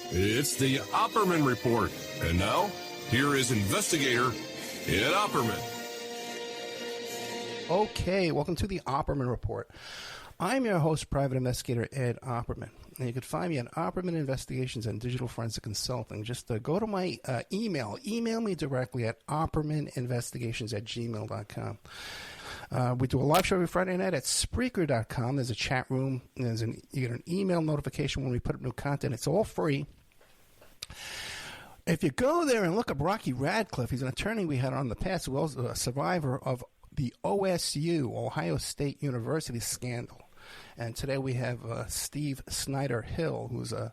It's the Opperman Report. And now, here is investigator Ed Opperman. Okay, welcome to the Opperman Report. I'm your host, Private Investigator Ed Opperman. And you can find me at Opperman Investigations and Digital Forensic Consulting. Just go to my email. Email me directly at oppermaninvestigations@gmail.com. We do a live show every Friday night at Spreaker.com. There's a chat room. You get an email notification when we put up new content. It's all free. If you go there and look up Rocky Radcliffe, he's an attorney we had on the past who was a survivor of the OSU, Ohio State University scandal. And today we have Steve Snyder Hill, who's a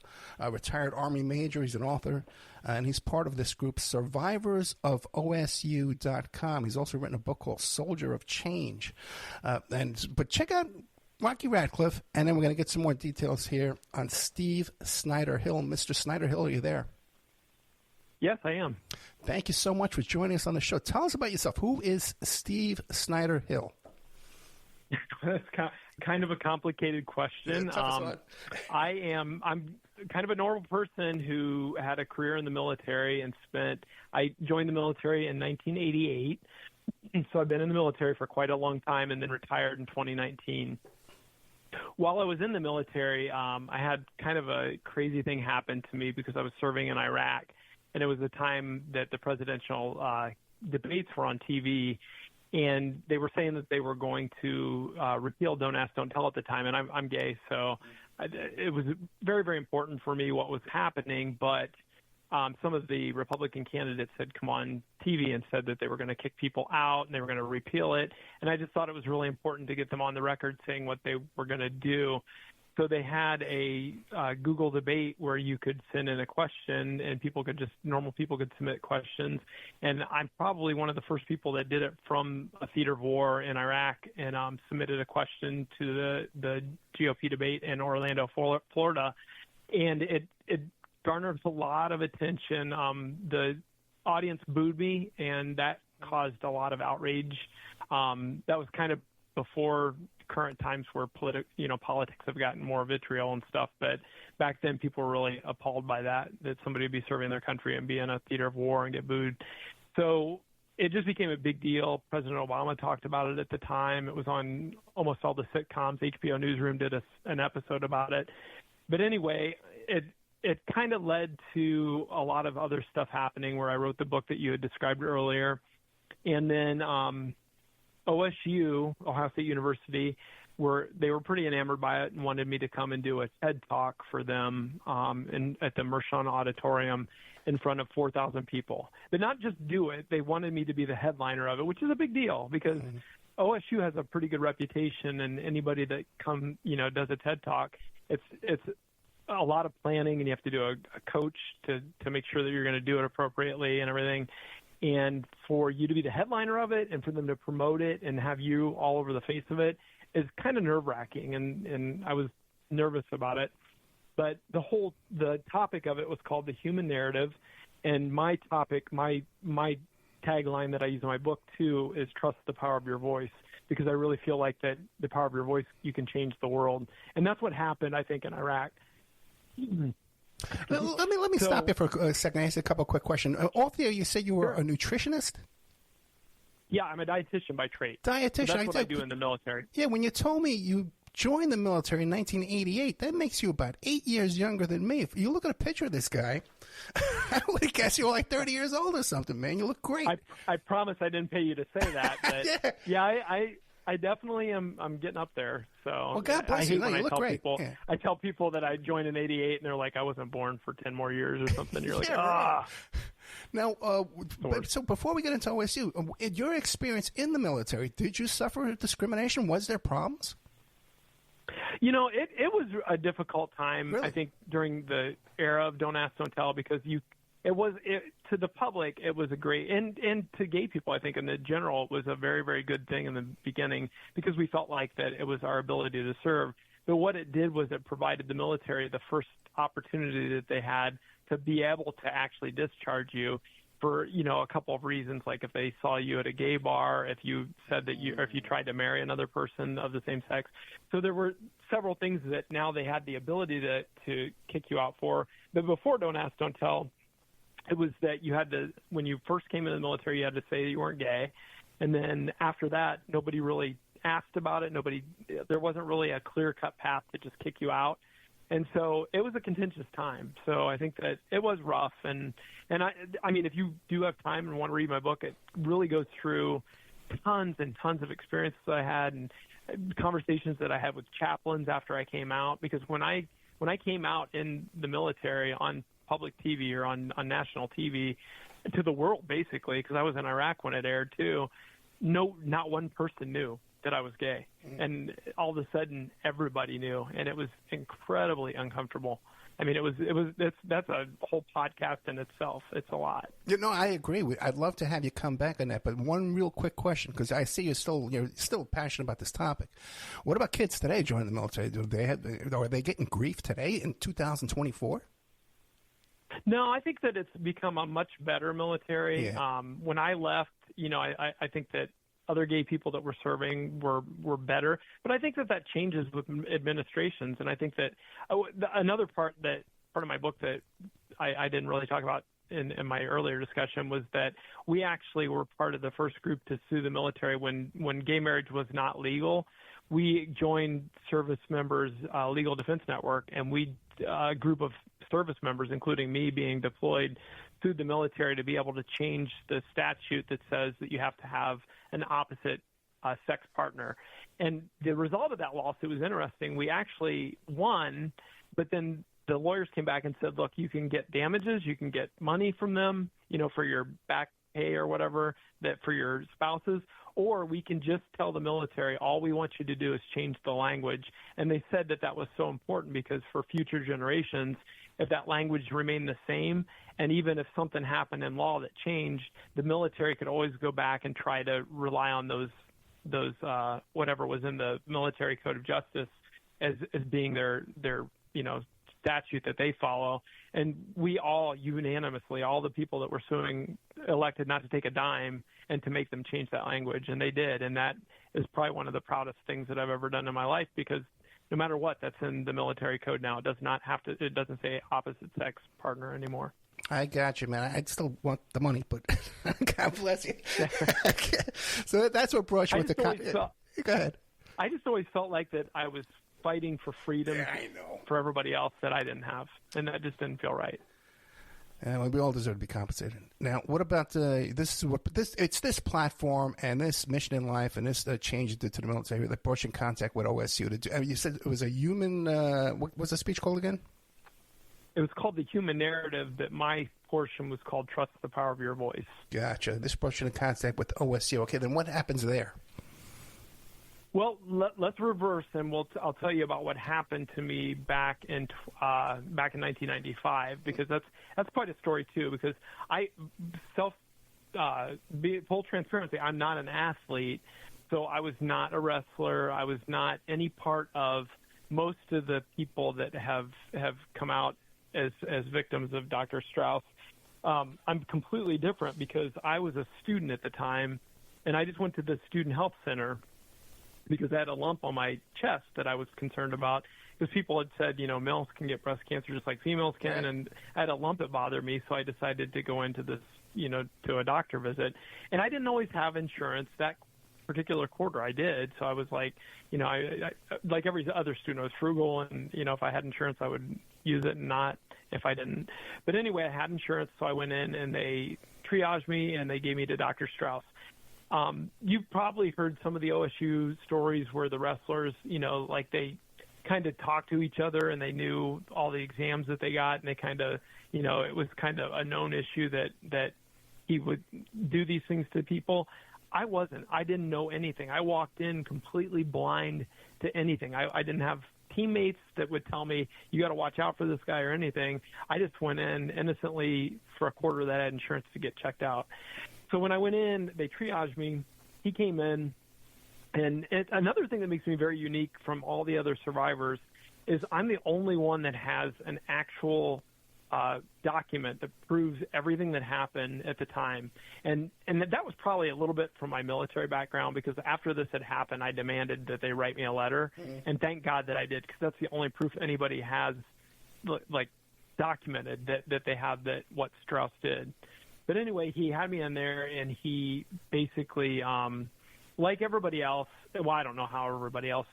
retired Army major. He's an author, and he's part of this group, Survivors of OSU.com. He's also written a book called Soldier of Change. But check out Rocky Radcliffe, and then we're going to get some more details here on Steve Snyder Hill. Mr. Snyder Hill, are you there? Yes, I am. Thank you so much for joining us on the show. Tell us about yourself. Who is Steve Snyder Hill? That's kind of a complicated question. I'm kind of a normal person who had a career in the military and I joined the military in 1988. So I've been in the military for quite a long time and then retired in 2019. While I was in the military, I had kind of a crazy thing happen to me because I was serving in Iraq. And it was the time that the presidential debates were on TV. And they were saying that they were going to repeal Don't Ask, Don't Tell at the time. And I'm gay, so it was very, very important for me what was happening. But some of the Republican candidates had come on TV and said that they were going to kick people out and they were going to repeal it. And I just thought it was really important to get them on the record saying what they were going to do. So they had a Google debate where you could send in a question and normal people could submit questions. And I'm probably one of the first people that did it from a theater of war in Iraq and submitted a question to the GOP debate in Orlando, Florida. And it garnered a lot of attention. The audience booed me, and that caused a lot of outrage. That was kind of before current times where politics have gotten more vitriol and stuff. But back then, people were really appalled by that somebody would be serving their country and be in a theater of war and get booed. So it just became a big deal. President Obama talked about it at the time. It was on almost all the sitcoms. HBO Newsroom did an episode about it. But anyway, it kind of led to a lot of other stuff happening where I wrote the book that you had described earlier. And then OSU, Ohio State University, they were pretty enamored by it and wanted me to come and do a TED Talk for them at the Mershon Auditorium in front of 4,000 people. But not just do it, they wanted me to be the headliner of it, which is a big deal because OSU has a pretty good reputation, and anybody that does a TED Talk, it's a lot of planning, and you have to do a coach to make sure that you're going to do it appropriately and everything. And for you to be the headliner of it and for them to promote it and have you all over the face of it is kind of nerve-wracking, and I was nervous about it. But the topic of it was called The Human Narrative, and my topic, my tagline that I use in my book, too, is Trust the Power of Your Voice, because I really feel like that the power of your voice, you can change the world. And that's what happened, I think, in Iraq. Let me stop you for a second. I ask a couple of quick questions. Off there, you said you were a nutritionist? Yeah, I'm a dietitian by trade. Dietitian. So that's what I do in the military. Yeah, when you told me you joined the military in 1988, that makes you about 8 years younger than me. If you look at a picture of this guy, I would guess you were like 30 years old or something, man. You look great. I promise I didn't pay you to say that. But I definitely am. I'm getting up there. So well, God bless you. No, you look great. I tell people that I joined in '88, and they're like, I wasn't born for 10 more years or something. You're like, right. Now, so before we get into OSU, in your experience in the military, did you suffer discrimination? Was there problems? It was a difficult time. Really? I think during the era of Don't Ask, Don't Tell, because to the public, it was a great, and to gay people, I think, in the general, it was a very, very good thing in the beginning because we felt like that it was our ability to serve. But what it did was it provided the military the first opportunity that they had to be able to actually discharge you. for, a couple of reasons, like if they saw you at a gay bar, if you said that or if you tried to marry another person of the same sex. So there were several things that now they had the ability to kick you out for. But before Don't Ask, Don't Tell, it was that you had to, when you first came into the military, you had to say that you weren't gay. And then after that, nobody really asked about it. There wasn't really a clear-cut path to just kick you out. And so it was a contentious time. So I think that it was rough. And I mean, if you do have time and want to read my book, it really goes through tons and tons of experiences I had and conversations that I had with chaplains after I came out. Because when I came out in the military on public TV or on national TV to the world, basically, because I was in Iraq when it aired too, not one person knew that I was gay. And all of a sudden everybody knew, and it was incredibly uncomfortable. I mean, that's a whole podcast in itself. It's a lot. I agree. I'd love to have you come back on that, but one real quick question, because I see you're still passionate about this topic. What about kids today joining the military? Are they getting grief today in 2024? No, I think that it's become a much better military. Yeah. When I left, I think that other gay people that were serving were better, but I think that changes with administrations. And I think that another part of my book that I didn't really talk about in my earlier discussion was that we actually were part of the first group to sue the military when gay marriage was not legal. We joined Service Members Legal Defense Network, and a group of service members, including me being deployed, sued the military to be able to change the statute that says that you have to have an opposite sex partner. And the result of that lawsuit was interesting. We actually won, but then the lawyers came back and said, look, you can get damages, you can get money from them, for your back pay or whatever, that for your spouses, or we can just tell the military all we want you to do is change the language. And they said that was so important because for future generations, if that language remained the same, and even if something happened in law that changed, the military could always go back and try to rely on those whatever was in the military code of justice as being their statute that they follow. And we all unanimously, all the people that were suing, elected not to take a dime and to make them change that language, and they did. And that is probably one of the proudest things that I've ever done in my life, because no matter what, that's in the military code now. It doesn't say opposite sex partner anymore. I got you, man. I still want the money, but God bless you. So that's what brought you with the Go ahead. I just always felt like that I was fighting for freedom for everybody else that I didn't have, and that just didn't feel right. And we all deserve to be compensated. Now, what about it's this platform and this mission in life and this change to the military that brought you in contact with OSU to do? You said it was a human. What was the speech called again? It was called The Human Narrative, but my portion was called Trust the Power of Your Voice. Gotcha. This brought you in contact with OSU. Okay, then what happens there? Well, let's reverse, and I'll tell you about what happened to me back in 1995, because that's quite a story too. Because full transparency, I'm not an athlete, so I was not a wrestler. I was not any part of most of the people that have come out as victims of Dr. Strauss. I'm completely different because I was a student at the time, and I just went to the student health center because I had a lump on my chest that I was concerned about, because people had said, males can get breast cancer just like females can, and I had a lump that bothered me, so I decided to go into this, to a doctor visit. And I didn't always have insurance. That particular quarter I did, so I was like, I like every other student, I was frugal, and, if I had insurance, I would use it, and not if I didn't. But anyway, I had insurance, so I went in, and they triaged me, and they gave me to Dr. Strauss. You've probably heard some of the OSU stories where the wrestlers, like they kind of talked to each other and they knew all the exams that they got, and they kind of, it was kind of a known issue that he would do these things to people. I wasn't. I didn't know anything. I walked in completely blind to anything. I didn't have teammates that would tell me, you got to watch out for this guy or anything. I just went in innocently for a quarter that I had insurance to get checked out. So when I went in, they triaged me. He came in. And another thing that makes me very unique from all the other survivors is I'm the only one that has an actual document that proves everything that happened at the time. And that was probably a little bit from my military background, because after this had happened, I demanded that they write me a letter. And thank God that I did, because that's the only proof anybody has, like, documented that they have that what Strauss did. But anyway, he had me in there, and he basically, like everybody else, well, I don't know how everybody else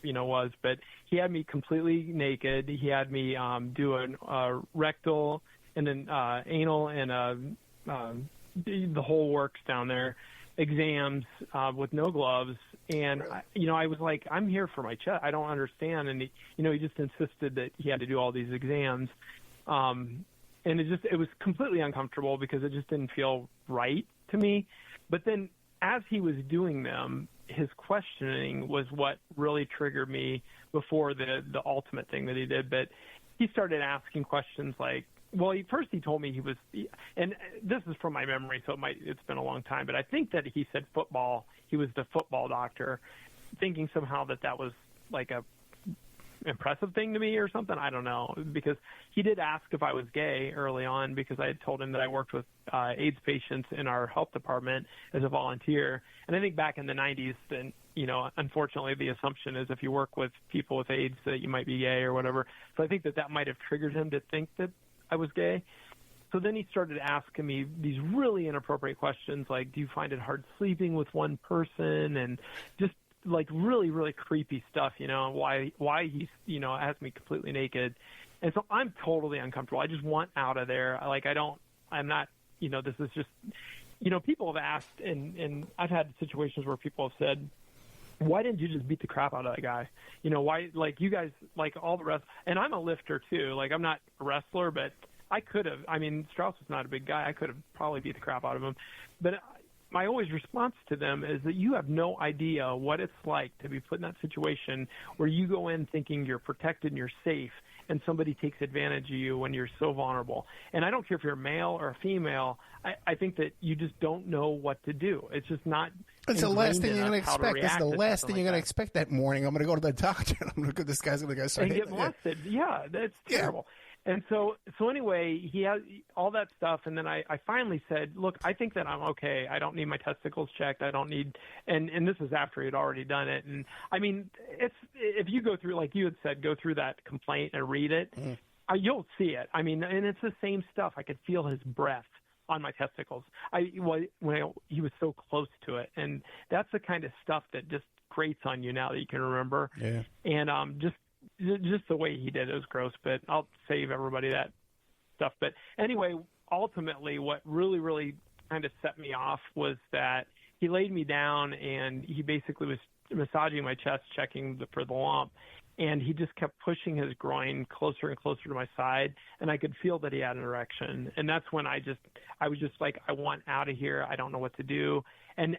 was, but he had me completely naked. He had me do a rectal and then anal and the whole works down there, exams with no gloves. And, I was like, I'm here for my chest. I don't understand. And, he just insisted that he had to do all these exams. And it was completely uncomfortable because it just didn't feel right to me. But then as he was doing them, his questioning was what really triggered me before the ultimate thing that he did. But he started asking questions like, well, first he told me he was, and this is from my memory, so it's been a long time, but I think that he said football. He was the football doctor, thinking somehow that was like a impressive thing to me or something. I don't know, because he did ask if I was gay early on, because I had told him that I worked with AIDS patients in our health department as a volunteer. And I think back in the 90s, then, unfortunately the assumption is if you work with people with AIDS that you might be gay or whatever. So I think that might have triggered him to think that I was gay. So then he started asking me these really inappropriate questions like, do you find it hard sleeping with one person? And just like really, really creepy stuff, why he's, has me completely naked. And so I'm totally uncomfortable. I just want out of there. Like, I'm not, this is just, people have asked, and I've had situations where people have said, why didn't you just beat the crap out of that guy? Why, like, you guys, like all the rest, and I'm a lifter too. Like, I'm not a wrestler, but I could have, Strauss was not a big guy. I could have probably beat the crap out of him. But my always response to them is that you have no idea what it's like to be put in that situation where you go in thinking you're protected and you're safe, and somebody takes advantage of you when you're so vulnerable. And I don't care if you're a male or a female. I think that you just don't know what to do. It's just not. It's the last thing you're going to expect. It's the last thing you're going to expect that morning. I'm going to go to the doctor, and I'm going to go, this guy's going to start and get molested. Yeah, that's terrible. And so anyway, he has all that stuff, and then I finally said, look, I think that I'm okay. I don't need my testicles checked. I don't need, and this is after he had already done it. And it's, if you go through, like you had said, go through that complaint and read it, you'll see it. And it's the same stuff. I could feel his breath on my testicles. When he was so close to it, and that's the kind of stuff that just grates on you now that you can remember. Yeah. And just the way he did it was gross, but I'll save everybody that stuff. But anyway, ultimately what really, really kind of set me off was that he laid me down and he basically was massaging my chest, checking for the lump. And he just kept pushing his groin closer and closer to my side, and I could feel that he had an erection. And that's when I was just like, I want out of here. I don't know what to do. And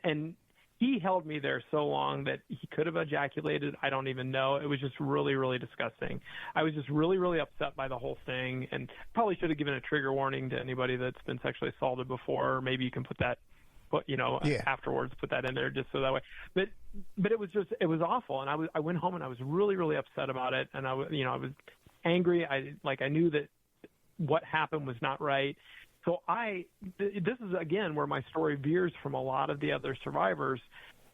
he held me there so long that he could have ejaculated. I don't even know. It was just really, really disgusting. I was just really, really upset by the whole thing, and probably should have given a trigger warning to anybody that's been sexually assaulted before. Maybe you can put that, afterwards, put that in there just so that way. But it was awful, and I went home and I was really, really upset about it, and I was angry. I knew that what happened was not right. So this is, again, where my story veers from a lot of the other survivors.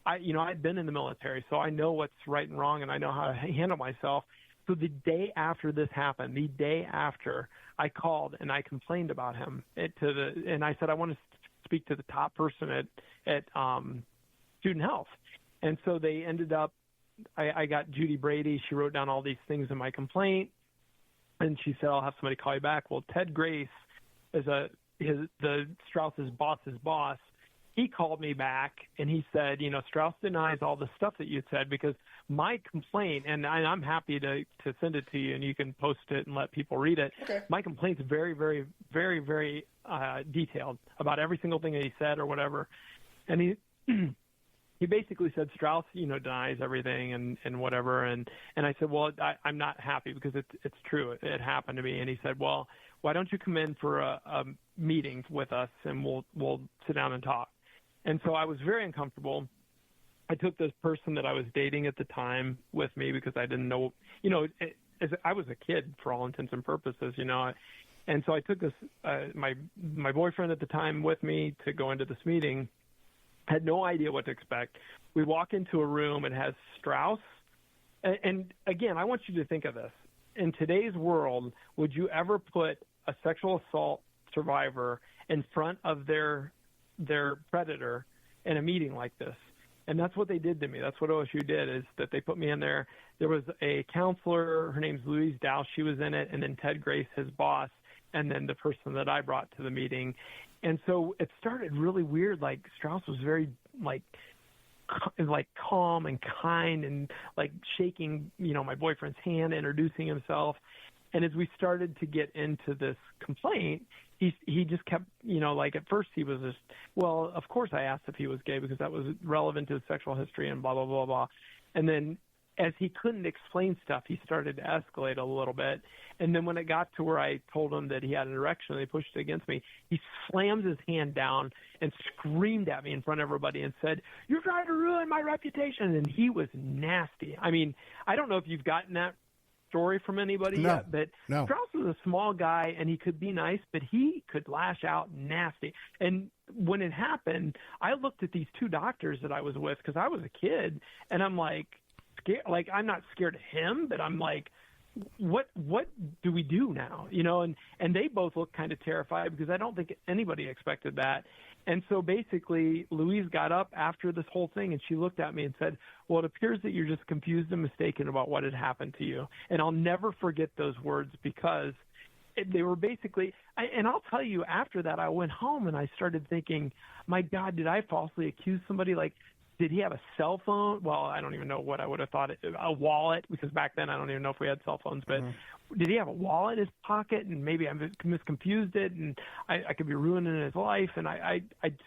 I'd been in the military, so I know what's right and wrong, and I know how to handle myself. So the day after this happened, I called and I complained about him and I said, I want to speak to the top person at Student Health. And so they ended up, I got Judy Brady. She wrote down all these things in my complaint, and she said, I'll have somebody call you back. Well, Ted Grace is the Strauss's boss's boss. He called me back and he said, Strauss denies all the stuff that you said, because my complaint, and I'm happy to send it to you and you can post it and let people read it. Okay. My complaint's very, very, very, very detailed about every single thing that he said or whatever. And he basically said Strauss, denies everything and whatever. And I said, well, I'm not happy because it's true. It happened to me. And he said, well, why don't you come in for a meeting with us and we'll sit down and talk. And so I was very uncomfortable. I took this person that I was dating at the time with me because I didn't know, I was a kid for all intents and purposes, and And so I took this, my boyfriend at the time with me to go into this meeting. Had no idea what to expect. We walk into a room, it has Strauss. And again, I want you to think of this. In today's world, would you ever put a sexual assault survivor in front of their predator in a meeting like this? And that's what they did to me. That's what OSU did, is that they put me in there. There was a counselor, her name's Louise Dow, she was in it, and then Ted Grace, his boss, and then the person that I brought to the meeting. And so it started really weird. Like, Strauss was very, like calm and kind and, like, shaking, my boyfriend's hand, introducing himself. And as we started to get into this complaint, he just kept, at first he was just, well, of course I asked if he was gay because that was relevant to his sexual history and blah, blah, blah, blah. And then as he couldn't explain stuff, he started to escalate a little bit. And then when it got to where I told him that he had an erection and they pushed it against me, he slammed his hand down and screamed at me in front of everybody and said, "You're trying to ruin my reputation." And he was nasty. I mean, I don't know if you've gotten that story from anybody yet, but Strauss was a small guy and he could be nice, but he could lash out nasty. And when it happened, I looked at these two doctors that I was with because I was a kid, and I'm like, scared. Like, I'm not scared of him, but I'm like, what do we do now? And they both looked kind of terrified because I don't think anybody expected that. And so basically Louise got up after this whole thing and she looked at me and said, "Well, it appears that you're just confused and mistaken about what had happened to you." And I'll never forget those words because they were basically, and I'll tell you, after that, I went home and I started thinking, my God, did I falsely accuse somebody? Like, did he have a cell phone? Well, I don't even know what I would have thought. A wallet, because back then I don't even know if we had cell phones. But did he have a wallet in his pocket? And maybe I misconfused it, and I could be ruining his life. And I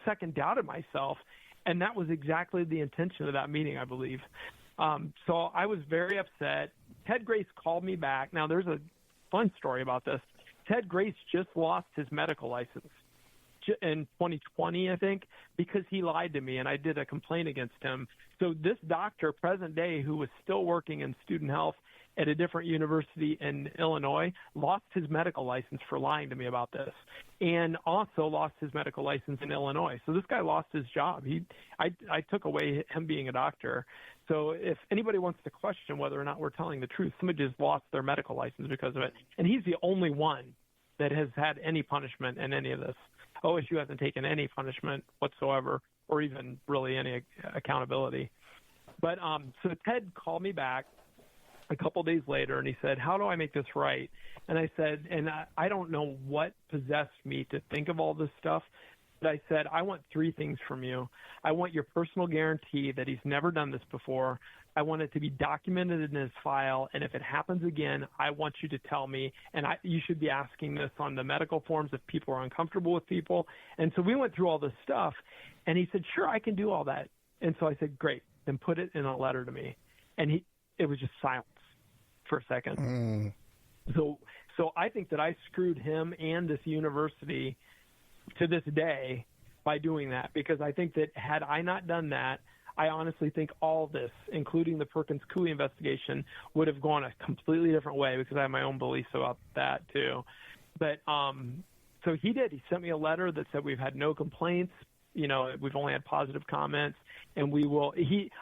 second doubted myself. And that was exactly the intention of that meeting, I believe. So I was very upset. Ted Grace called me back. Now, there's a fun story about this. Ted Grace just lost his medical license in 2020, I think, because he lied to me, and I did a complaint against him. So this doctor, present day, who was still working in student health at a different university in Illinois, lost his medical license for lying to me about this, and also lost his medical license in Illinois. So this guy lost his job. I took away him being a doctor. So if anybody wants to question whether or not we're telling the truth, somebody just lost their medical license because of it, and he's the only one that has had any punishment in any of this. OSU hasn't taken any punishment whatsoever, or even really any accountability. But so Ted called me back a couple days later, and he said, "How do I make this right?" And I said, and I don't know what possessed me to think of all this stuff, but I said, "I want three things from you. I want your personal guarantee that he's never done this before. I want it to be documented in his file, and if it happens again, I want you to tell me, and you should be asking this on the medical forms if people are uncomfortable with people." And so we went through all this stuff, and he said, "Sure, I can do all that." And so I said, "Great, then put it in a letter to me." And it was just silence for a second. So I think that I screwed him and this university to this day by doing that, because I think that had I not done that, I honestly think all this, including the Perkins-Coie investigation, would have gone a completely different way, because I have my own beliefs about that too. But so he did. He sent me a letter that said we've had no complaints. We've only had positive comments, and we will.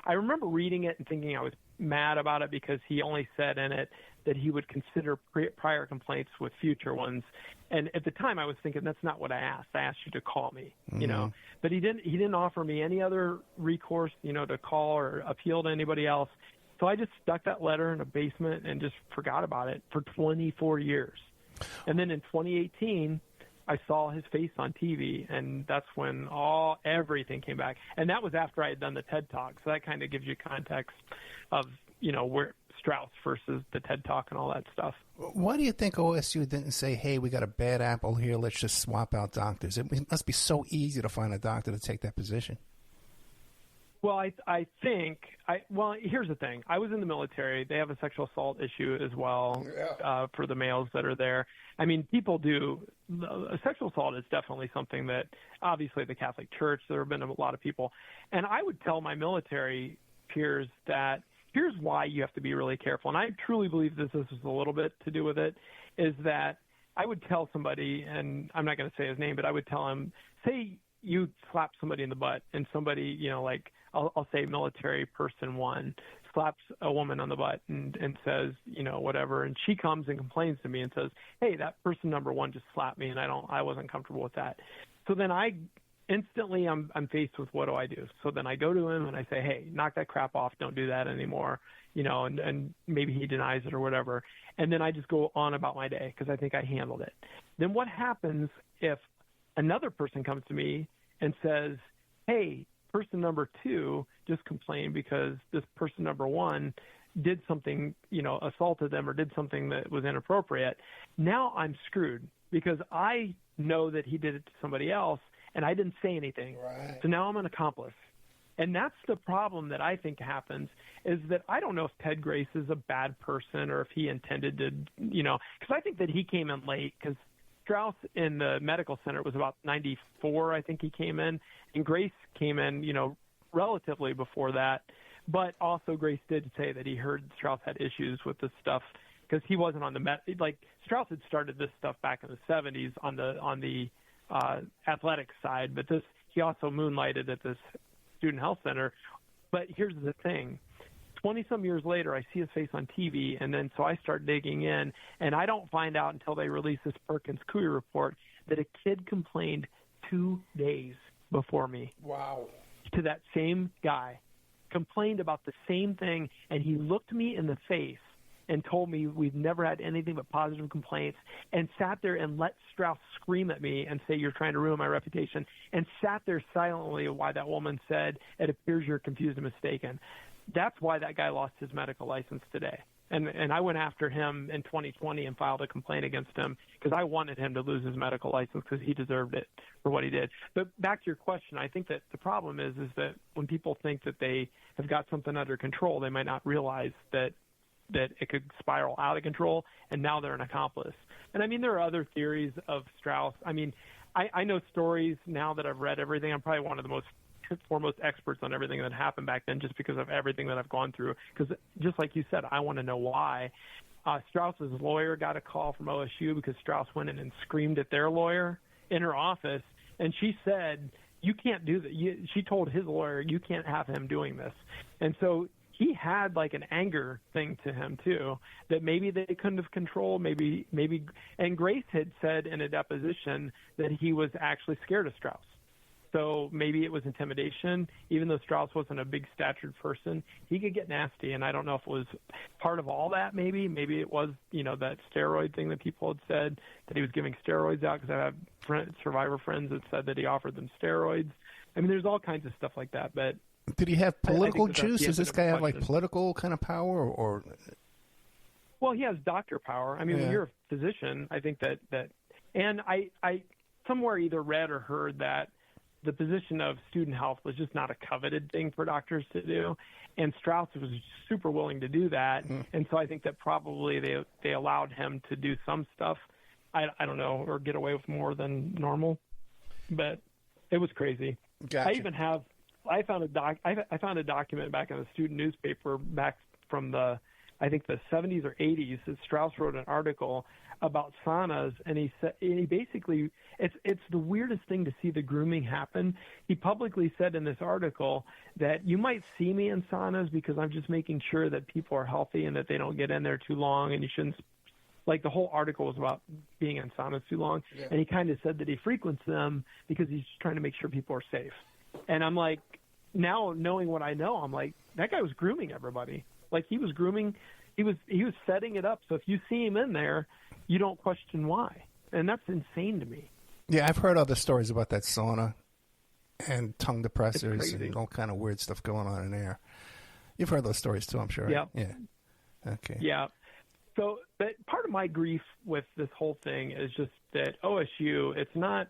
I remember reading it and thinking I was mad about it because he only said in it that he would consider prior complaints with future ones. And at the time I was thinking, that's not what I asked. I asked you to call me, but he didn't offer me any other recourse, to call or appeal to anybody else. So I just stuck that letter in a basement and just forgot about it for 24 years. And then in 2018, I saw his face on TV, and that's when everything came back. And that was after I had done the TED Talk. So that kind of gives you context of, where Strauss versus the TED Talk and all that stuff. Why do you think OSU didn't say, "Hey, we got a bad apple here, let's just swap out doctors"? It must be so easy to find a doctor to take that position. Well, I think here's the thing. I was in the military. They have a sexual assault issue as well for the males that are there. I mean, people do. Sexual assault is definitely something that, obviously, the Catholic Church, there have been a lot of people. And I would tell my military peers that here's why you have to be really careful. And I truly believe this has a little bit to do with it, is that I would tell somebody, and I'm not going to say his name, but I would tell him, say you slap somebody in the butt, and somebody, like I'll say military person one slaps a woman on the butt and says, whatever, and she comes and complains to me and says, hey, that person number one just slapped me, and I wasn't comfortable with that. So then instantly I'm faced with, what do I do? So then I go to him and I say, hey, knock that crap off, don't do that anymore, and maybe he denies it or whatever, and then I just go on about my day because I think I handled it. Then what happens if another person comes to me and says, hey, person number two just complained because this person number one did something, assaulted them or did something that was inappropriate. Now I'm screwed because I know that he did it to somebody else and I didn't say anything. Right. So now I'm an accomplice. And that's the problem that I think happens, is that I don't know if Ted Grace is a bad person or if he intended to, because I think that he came in late, because Strauss in the medical center was about 94, I think he came in, and Grace came in, relatively before that. But also Grace did say that he heard Strauss had issues with this stuff because he wasn't on the Strauss had started this stuff back in the 70s on the athletics side, but he also moonlighted at this student health center. But here's the thing. 20-some years later, I see his face on TV, and then so I start digging in, and I don't find out until they release this Perkins-Coie report that a kid complained 2 days before me. Wow. To that same guy, complained about the same thing, and he looked me in the face and told me we've never had anything but positive complaints, and sat there and let Strauss scream at me and say, you're trying to ruin my reputation, and sat there silently while that woman said, it appears you're confused and mistaken. That's why that guy lost his medical license today. And I went after him in 2020 and filed a complaint against him because I wanted him to lose his medical license because he deserved it for what he did. But back to your question, I think that the problem is that when people think that they have got something under control, they might not realize that it could spiral out of control, and now they're an accomplice. And, I mean, there are other theories of Strauss. I mean, I know stories now that I've read everything. I'm probably one of the most foremost experts on everything that happened back then just because of everything that I've gone through. Because just like you said, I want to know why. Strauss's lawyer got a call from OSU because Strauss went in and screamed at their lawyer in her office, and she said, you can't do that. She told his lawyer, you can't have him doing this. And so he had like an anger thing to him too, that maybe they couldn't have controlled, maybe, and Grace had said in a deposition that he was actually scared of Strauss. So maybe it was intimidation. Even though Strauss wasn't a big statured person, he could get nasty. And I don't know if it was part of all that. Maybe it was, that steroid thing that people had said that he was giving steroids out, because I have survivor friends that said that he offered them steroids. I mean, there's all kinds of stuff like that. But did he have political juice? Does this guy have question. Political kind of power or? Well, he has doctor power. I mean, when you're a physician, I think that and I somewhere either read or heard that the position of student health was just not a coveted thing for doctors to do, and Strauss was super willing to do that, and so I think that probably they allowed him to do some stuff, I don't know, or get away with more than normal, but it was crazy. Gotcha. I found a document back in the student newspaper back from the 70s or 80s that Strauss wrote an article about saunas, and he basically, it's the weirdest thing to see the grooming happen. He publicly said in this article that you might see me in saunas because I'm just making sure that people are healthy and that they don't get in there too long, and you shouldn't, like the whole article was about being in saunas too long, and he kind of said that he frequents them because he's trying to make sure people are safe. And I'm like, now knowing what I know, I'm like, that guy was grooming everybody. Like he was grooming, he was setting it up. So if you see him in there, you don't question why. And that's insane to me. Yeah, I've heard other stories about that sauna and tongue depressors and all kind of weird stuff going on in there. You've heard those stories too, I'm sure. Right? Yeah. Okay. Yeah. So, but part of my grief with this whole thing is just that OSU, it's not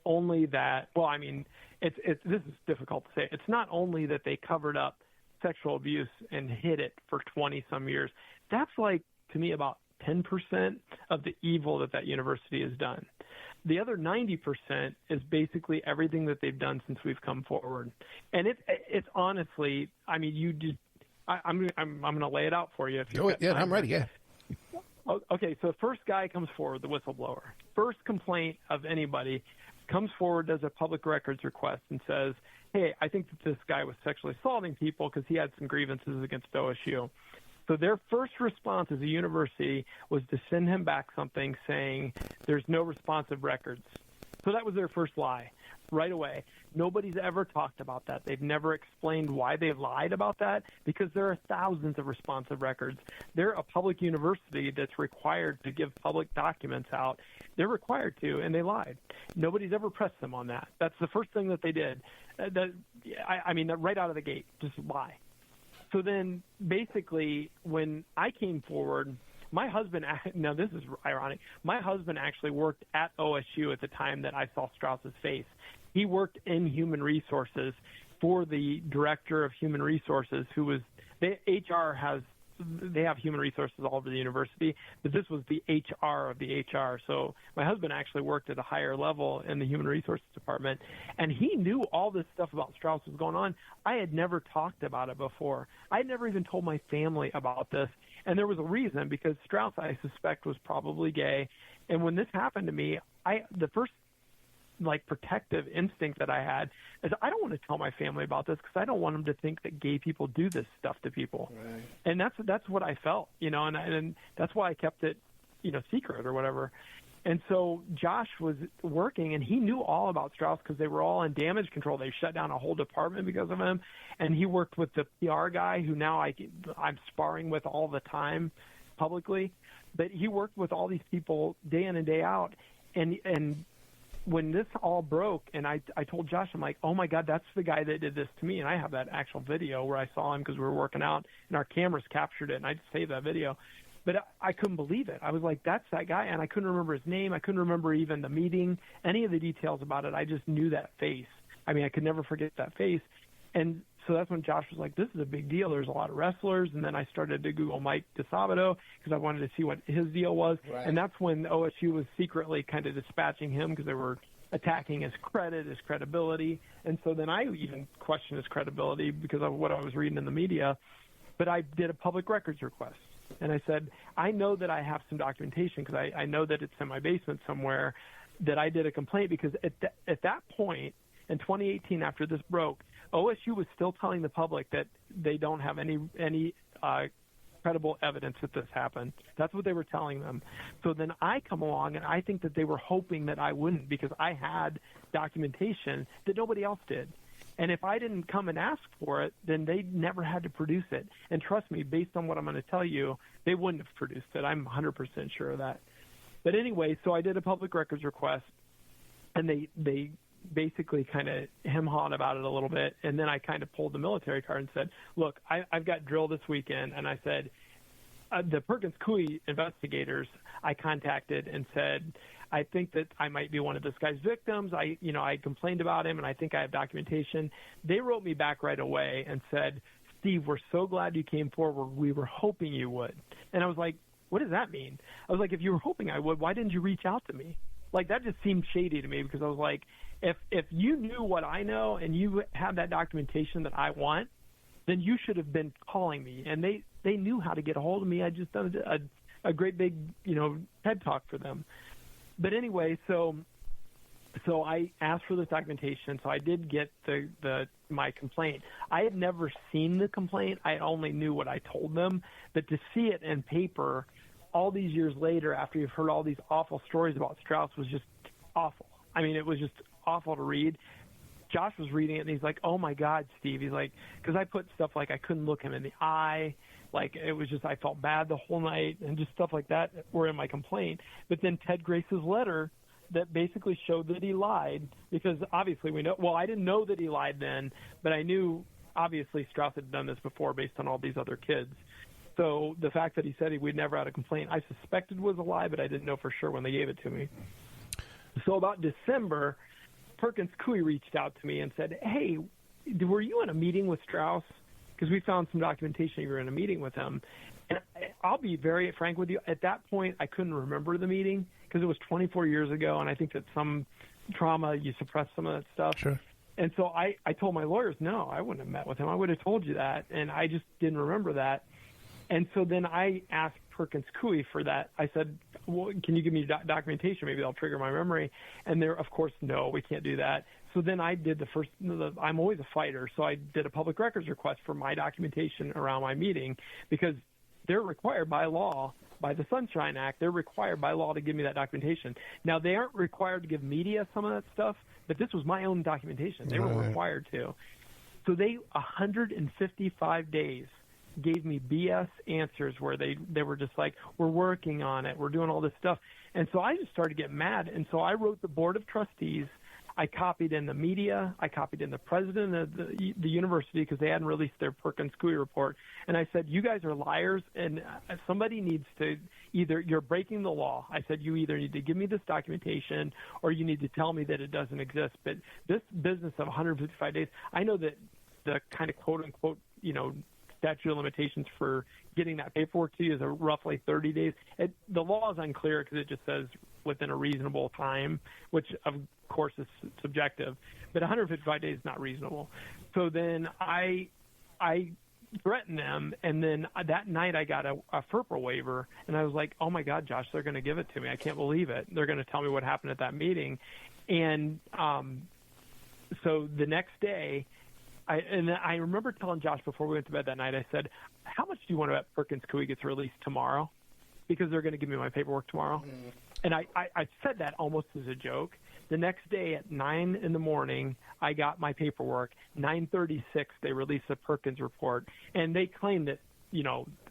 only that, well, I mean, this is difficult to say. It's not only that they covered up sexual abuse and hid it for 20-some years. That's like, to me, about 10% of the evil that university has done. The other 90% is basically everything that they've done since we've come forward. And it's honestly, I mean, I'm going to lay it out for you. If I'm ready, yeah. Okay, so the first guy comes forward, the whistleblower. First complaint of anybody comes forward, does a public records request, and says, hey, I think that this guy was sexually assaulting people because he had some grievances against OSU. So their first response as a university was to send him back something saying there's no responsive records. So that was their first lie right away. Nobody's ever talked about that. They've never explained why they lied about that because there are thousands of responsive records. They're a public university that's required to give public documents out. They're required to, and they lied. Nobody's ever pressed them on that. That's the first thing that they did. I mean, right out of the gate, just lie. So then basically when I came forward, my husband, now this is ironic, my husband actually worked at OSU at the time that I saw Strauss's face. He worked in human resources for the director of human resources who was, they have human resources all over the university, but this was the HR of the HR. So my husband actually worked at a higher level in the human resources department, and he knew all this stuff about Strauss was going on. I had never talked about it before. I had never even told my family about this, and there was a reason, because Strauss, I suspect, was probably gay. And when this happened to me, the first protective instinct that I had is I don't want to tell my family about this because I don't want them to think that gay people do this stuff to people. Right. And that's what I felt, and that's why I kept it, secret or whatever. And so Josh was working, and he knew all about Strauss because they were all in damage control. They shut down a whole department because of him. And he worked with the PR guy who now I'm sparring with all the time publicly. But he worked with all these people day in and day out. And when this all broke, and I told Josh, I'm like, oh, my God, that's the guy that did this to me. And I have that actual video where I saw him because we were working out, and our cameras captured it, and I just saved that video. But I couldn't believe it. I was like, that's that guy, and I couldn't remember his name. I couldn't remember even the meeting, any of the details about it. I just knew that face. I mean, I could never forget that face. And so that's when Josh was like, this is a big deal. There's a lot of wrestlers. And then I started to Google Mike DeSabato because I wanted to see what his deal was. Right. And that's when OSU was secretly kind of dispatching him because they were attacking his credit, his credibility. And so then I even questioned his credibility because of what I was reading in the media. But I did a public records request. And I said, I know that I have some documentation because I know that it's in my basement somewhere that I did a complaint because at that point in 2018, after this broke, OSU was still telling the public that they don't have any credible evidence that this happened. That's what they were telling them. So then I come along, and I think that they were hoping that I wouldn't because I had documentation that nobody else did. And if I didn't come and ask for it, then they never had to produce it. And trust me, based on what I'm going to tell you, they wouldn't have produced it. I'm 100% sure of that. But anyway, so I did a public records request, and they basically kind of hem-hawed about it a little bit. And then I kind of pulled the military card and said, look, I've got drill this weekend. And I said, the Perkins Coie investigators I contacted and said, I think that I might be one of this guy's victims. I complained about him, and I think I have documentation. They wrote me back right away and said, Steve, we're so glad you came forward. We were hoping you would. And I was like, what does that mean? I was like, if you were hoping I would, why didn't you reach out to me? Like, that just seemed shady to me because I was like, if you knew what I know and you have that documentation that I want, then you should have been calling me. And they knew how to get a hold of me. I just done a great big, TED Talk for them. But anyway, so I asked for this documentation. So I did get my complaint. I had never seen the complaint. I only knew what I told them. But to see it in paper all these years later, after you've heard all these awful stories about Strauss, was just awful. I mean, it was just awful to read. Josh was reading it, and he's like, oh, my God, Steve. He's like, because I put stuff like I couldn't look him in the eye. Like, it was just I felt bad the whole night, and just stuff like that were in my complaint. But then Ted Grace's letter that basically showed that he lied, because obviously we know – well, I didn't know that he lied then, but I knew obviously Strauss had done this before based on all these other kids. So the fact that he said we'd never had a complaint, I suspected was a lie, but I didn't know for sure when they gave it to me. So about December, Perkins Coie reached out to me and said, hey, were you in a meeting with Strauss? Because we found some documentation you were in a meeting with him. And I'll be very frank with you. At that point, I couldn't remember the meeting because it was 24 years ago, and I think that some trauma, you suppress some of that stuff. Sure. And so I told my lawyers, no, I wouldn't have met with him. I would have told you that, and I just didn't remember that. And so then I asked Perkins Coie for that. I said, well, can you give me documentation? Maybe that'll trigger my memory. And they're, of course, no, we can't do that. So then I did I'm always a fighter, so I did a public records request for my documentation around my meeting, because they're required by law, by the Sunshine Act, they're required by law to give me that documentation. Now, they aren't required to give media some of that stuff, but this was my own documentation. They were required to. So they, 155 days, gave me BS answers where they were just like, we're working on it, we're doing all this stuff. And so I just started to get mad. And so I wrote the Board of Trustees. I copied in the media. I copied in the president of the university, because they hadn't released their Perkins Coie report. And I said, you guys are liars, and somebody needs to you're breaking the law. I said, you either need to give me this documentation or you need to tell me that it doesn't exist. But this business of 155 days, I know that the kind of quote-unquote, statute of limitations for getting that paperwork to you is roughly 30 days. The law is unclear because it just says within a reasonable time, which of course is subjective, but 155 days is not reasonable. So then I threatened them, and then that night I got a FERPA waiver, and I was like, oh my God, Josh, they're going to give it to me. I can't believe it. They're going to tell me what happened at that meeting. And so the next day, I remember telling Josh before we went to bed that night, I said, how much do you want to bet Perkins Coie gets released tomorrow? Because they're going to give me my paperwork tomorrow. And I said that almost as a joke. The next day at 9 in the morning, I got my paperwork. 9:36, they released the Perkins report. And they claimed that,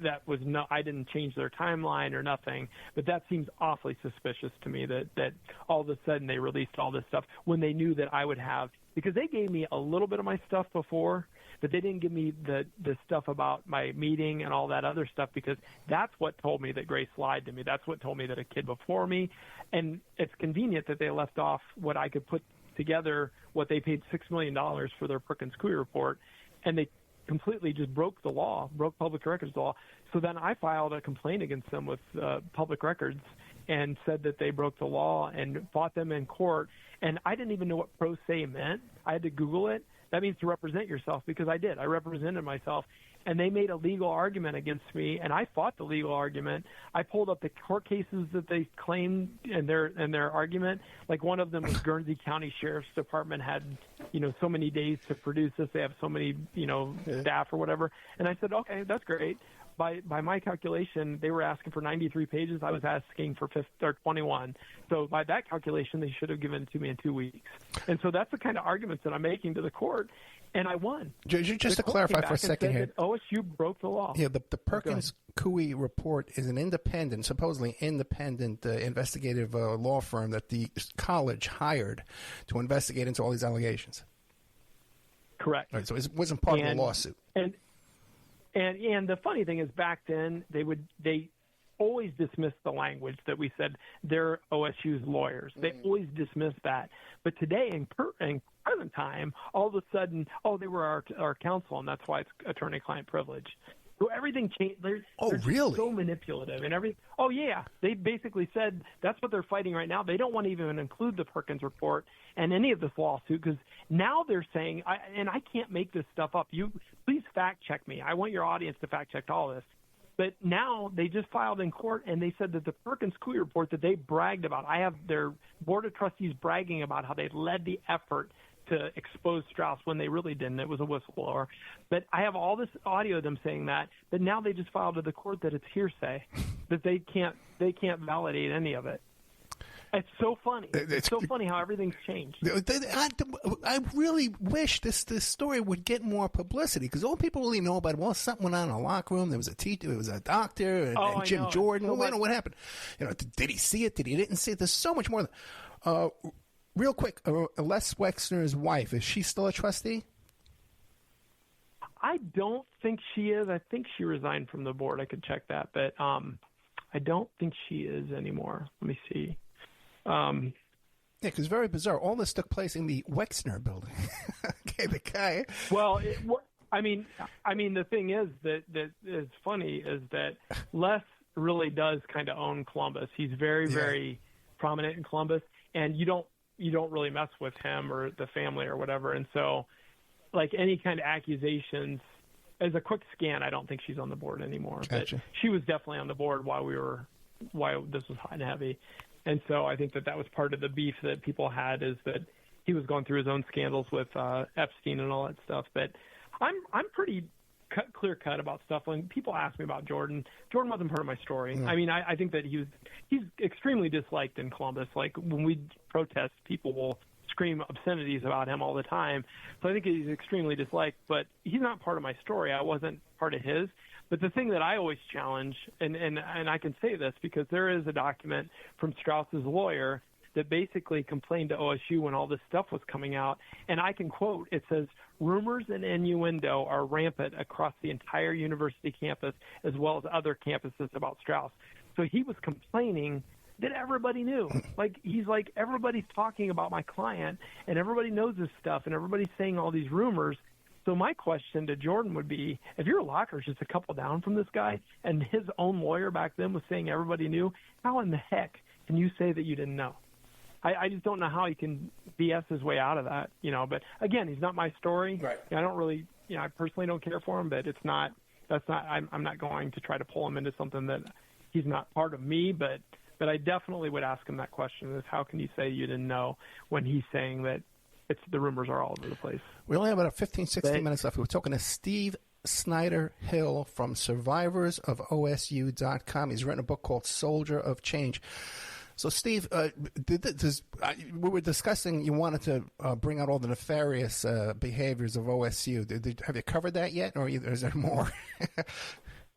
that was I didn't change their timeline or nothing. But that seems awfully suspicious to me that all of a sudden they released all this stuff when they knew that I would have, because they gave me a little bit of my stuff before, but they didn't give me the stuff about my meeting and all that other stuff, because that's what told me that Grace lied to me. That's what told me that a kid before me. And it's convenient that they left off what I could put together, what they paid $6 million for their Perkins Coie report, and they completely just broke the law, broke public records law. So then I filed a complaint against them with public records and said that they broke the law and fought them in court. And I didn't even know what pro se meant. I had to Google it. That means to represent yourself, because I did. I represented myself. And they made a legal argument against me, and I fought the legal argument. I pulled up the court cases that they claimed in their argument. Like one of them was Guernsey County Sheriff's Department had, so many days to produce this. They have so many, staff or whatever. And I said, okay, that's great. By my calculation, they were asking for 93 pages. I was asking for 21. So by that calculation, they should have given it to me in 2 weeks. And so that's the kind of arguments that I'm making to the court. And I won. Just to clarify for a second here. OSU broke the law. Yeah, the Perkins Coie report is an supposedly independent investigative law firm that the college hired to investigate into all these allegations. Correct. Right, so it wasn't part of the lawsuit. And the funny thing is, back then they always dismissed the language that we said they're OSU's lawyers. They always dismissed that. But today, in present time, all of a sudden, they were our counsel, and that's why it's attorney-client privilege. So everything changed. They're really? So manipulative and everything. Oh yeah, they basically said that's what they're fighting right now. They don't want to even include the Perkins report and any of this lawsuit, because now they're saying, and I can't make this stuff up. You please fact check me. I want your audience to fact check all this. But now they just filed in court, and they said that the Perkins Coie report that they bragged about, I have their board of trustees bragging about how they led the effort to expose Strauss when they really didn't. It was a whistleblower. But I have all this audio of them saying that, but now they just filed to the court that it's hearsay, that they can't validate any of it. It's so funny. It's so funny how everything's changed. I really wish this story would get more publicity, because all people really know about, something went on in a locker room. There was a teacher, there was a doctor, and Jim Jordan. So what happened? Did he see it? Did he didn't see it? There's so much more. Real quick, Les Wexner's wife, is she still a trustee? I don't think she is. I think she resigned from the board. I could check that, but I don't think she is anymore. Let me see. Yeah, because very bizarre. All this took place in the Wexner building. Okay, the guy. Well, I mean, the thing is that is funny is that Les really does kind of own Columbus. He's very, very prominent in Columbus, and you don't really mess with him or the family or whatever. And so, like, any kind of accusations as a quick scan, I don't think she's on the board anymore. Gotcha. But she was definitely on the board while this was hot and heavy. And so I think that was part of the beef that people had, is that he was going through his own scandals with Epstein and all that stuff. But I'm pretty clear cut about stuff. When people ask me about Jordan wasn't part of my story. I mean, I think that he's extremely disliked in Columbus. Like, when we protest, people will scream obscenities about him all the time. So I think he's extremely disliked, but he's not part of my story. I wasn't part of his. But the thing that I always challenge, and I can say this because there is a document from Strauss's lawyer that basically complained to OSU when all this stuff was coming out, and I can quote, it says, rumors and innuendo are rampant across the entire university campus as well as other campuses about Strauss. So he was complaining that everybody knew. Like, he's like, everybody's talking about my client, and everybody knows this stuff, and everybody's saying all these rumors. So my question to Jordan would be, if your locker's just a couple down from this guy, and his own lawyer back then was saying everybody knew, how in the heck can you say that you didn't know? I just don't know how he can BS his way out of that, But again, he's not my story. Right. I don't really, I personally don't care for him, but I'm not going to try to pull him into something that he's not part of me, but I definitely would ask him that question, is how can you say you didn't know when he's saying that the rumors are all over the place. We only have about 15, 16 minutes left. We're talking to Steve Snyder Hill from survivorsofosu.com. He's written a book called Soldier of Change. So, Steve, we were discussing you wanted to bring out all the nefarious behaviors of OSU. Have you covered that yet, or is there more?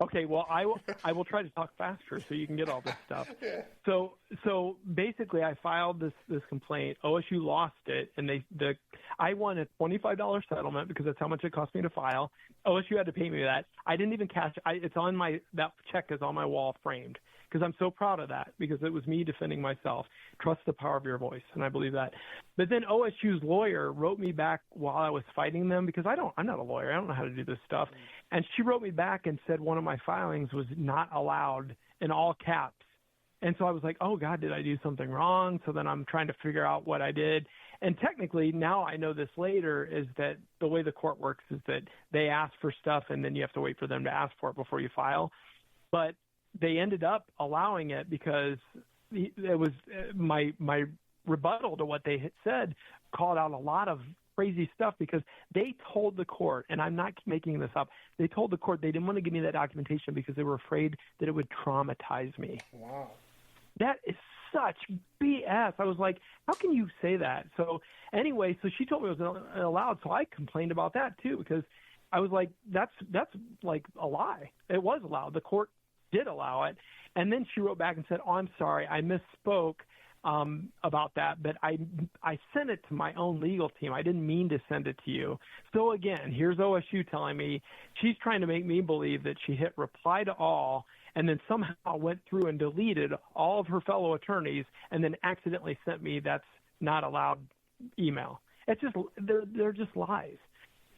Okay, well, I will try to talk faster so you can get all this stuff. Yeah. So basically, I filed this complaint. OSU lost it, and I won a $25 settlement because that's how much it cost me to file. OSU had to pay me that. I didn't even cash. It's on that check is on my wall framed, because I'm so proud of that, because it was me defending myself. Trust the power of your voice, and I believe that. But then OSU's lawyer wrote me back while I was fighting them, because I'm not a lawyer. I don't know how to do this stuff. And she wrote me back and said one of my filings was not allowed in all caps. And so I was like, oh, God, did I do something wrong? So then I'm trying to figure out what I did. And technically, now I know this later, is that the way the court works is that they ask for stuff, and then you have to wait for them to ask for it before you file. But they ended up allowing it because it was my rebuttal to what they had said called out a lot of crazy stuff, because they told the court, and I'm not making this up, they told the court they didn't want to give me that documentation because they were afraid that it would traumatize me. Wow. That is such BS. I was like, how can you say that? So anyway, so she told me it was allowed, so I complained about that too, because I was like, that's like a lie. It was allowed. The court did allow it. And then she wrote back and said, oh, I'm sorry, I misspoke about that, but I sent it to my own legal team. I didn't mean to send it to you. So again, here's OSU telling me she's trying to make me believe that she hit reply to all and then somehow went through and deleted all of her fellow attorneys and then accidentally sent me that's not allowed email. It's just they're just lies.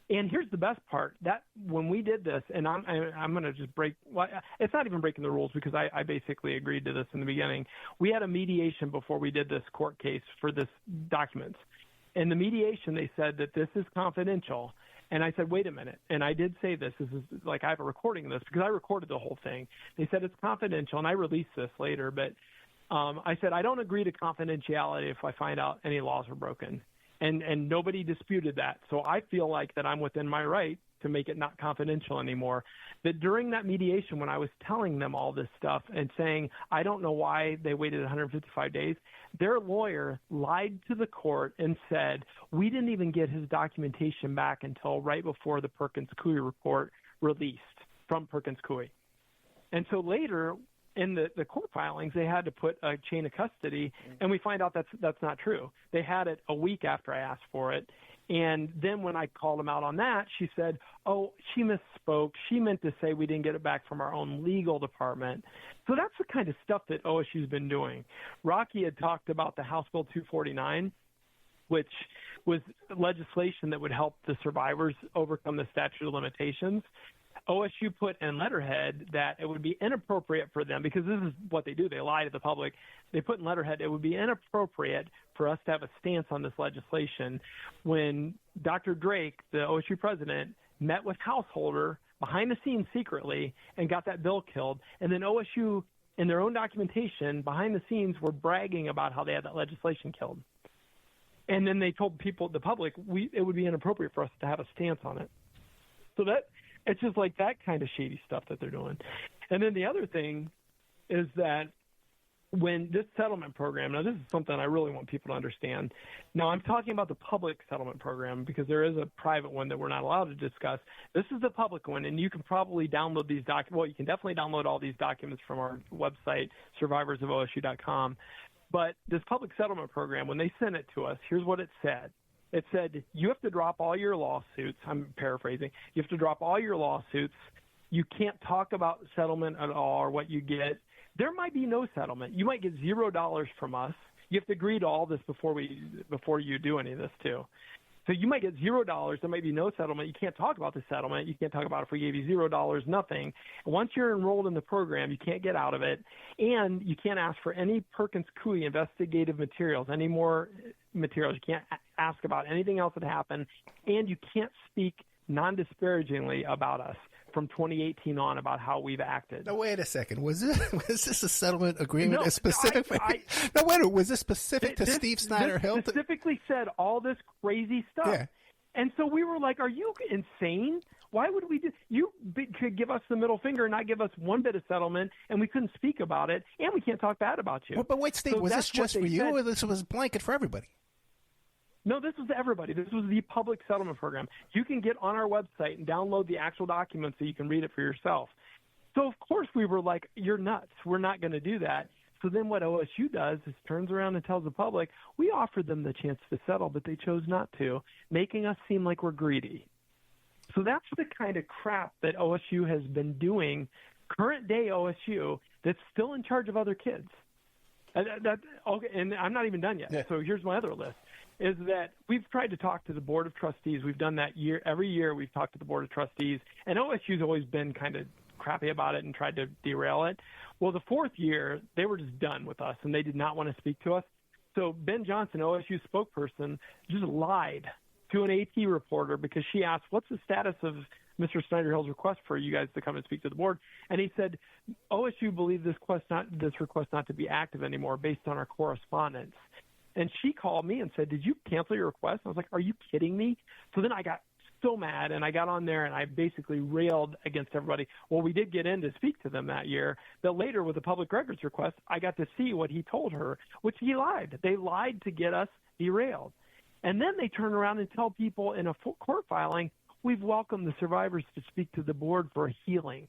And here's the best part, that when we did this, and I'm going to just it's not even breaking the rules, because I basically agreed to this in the beginning. We had a mediation before we did this court case for this documents. In the mediation, they said that this is confidential. And I said, wait a minute. And I did say this is like, I have a recording of this because I recorded the whole thing. They said it's confidential, and I released this later. But I said, I don't agree to confidentiality if I find out any laws are broken. And nobody disputed that. So I feel like that I'm within my right to make it not confidential anymore. That during that mediation, when I was telling them all this stuff and saying, I don't know why they waited 155 days, their lawyer lied to the court and said, we didn't even get his documentation back until right before the Perkins-Coie report released from Perkins-Coie. And so later, in the court filings, they had to put a chain of custody, and we find out that's not true. They had it a week after I asked for it, and then when I called them out on that, she said, oh, she misspoke. She meant to say we didn't get it back from our own legal department. So that's the kind of stuff that OSU's been doing. Rocky had talked about the House Bill 249, which was legislation that would help the survivors overcome the statute of limitations. OSU put in letterhead that it would be inappropriate for them, because this is what they do. They lie to the public. They put in letterhead it would be inappropriate for us to have a stance on this legislation when Dr. Drake, the OSU president, met with Householder behind the scenes secretly and got that bill killed. And then OSU, in their own documentation, behind the scenes, were bragging about how they had that legislation killed. And then they told the public, it would be inappropriate for us to have a stance on it. So it's just like that kind of shady stuff that they're doing. And then the other thing is that when this settlement program, now this is something I really want people to understand. Now I'm talking about the public settlement program because there is a private one that we're not allowed to discuss. This is the public one, and you can probably download these documents. Well, you can definitely download all these documents from our website, survivorsofosu.com. But this public settlement program, when they sent it to us, here's what it said. It said, you have to drop all your lawsuits. I'm paraphrasing. You have to drop all your lawsuits. You can't talk about settlement at all or what you get. There might be no settlement. You might get $0 from us. You have to agree to all this before you do any of this too. So you might get $0. There might be no settlement. You can't talk about the settlement. You can't talk about if we gave you $0, nothing. Once you're enrolled in the program, you can't get out of it, and you can't ask for any Perkins Coie investigative materials, any more materials. You can't ask about anything else that happened, and you can't speak non-disparagingly about us from 2018 on about how we've acted. Now, wait a second. Was this a settlement agreement? No, Was this specific to Steve Snyder Hill? Specifically said all this crazy stuff. Yeah. And so we were like, are you insane? Why would we do? You could give us the middle finger and not give us one bit of settlement, and we couldn't speak about it, and we can't talk bad about you. Well, but wait, Steve, so was this just for you, or this was blanket for everybody? No, this was everybody. This was the public settlement program. You can get on our website and download the actual documents so you can read it for yourself. So, of course, we were like, you're nuts. We're not going to do that. So then what OSU does is turns around and tells the public, we offered them the chance to settle, but they chose not to, making us seem like we're greedy. So that's the kind of crap that OSU has been doing, current day OSU, that's still in charge of other kids. Okay, and I'm not even done yet. Yeah. So here's my other list. Is that we've tried to talk to the Board of Trustees. We've done that every year we've talked to the Board of Trustees, and OSU's always been kind of crappy about it and tried to derail it. Well, the fourth year, they were just done with us, and they did not want to speak to us. So Ben Johnson, OSU spokesperson, just lied to an AT reporter because she asked, what's the status of Mr. Snyder Hill's request for you guys to come and speak to the board? And he said, OSU believed this request not to be active anymore based on our correspondence. And she called me and said, did you cancel your request? I was like, are you kidding me? So then I got so mad, and I got on there, and I basically railed against everybody. Well, we did get in to speak to them that year. But later, with the public records request, I got to see what he told her, which he lied. They lied to get us derailed. And then they turn around and tell people in a court filing, we've welcomed the survivors to speak to the board for a healing.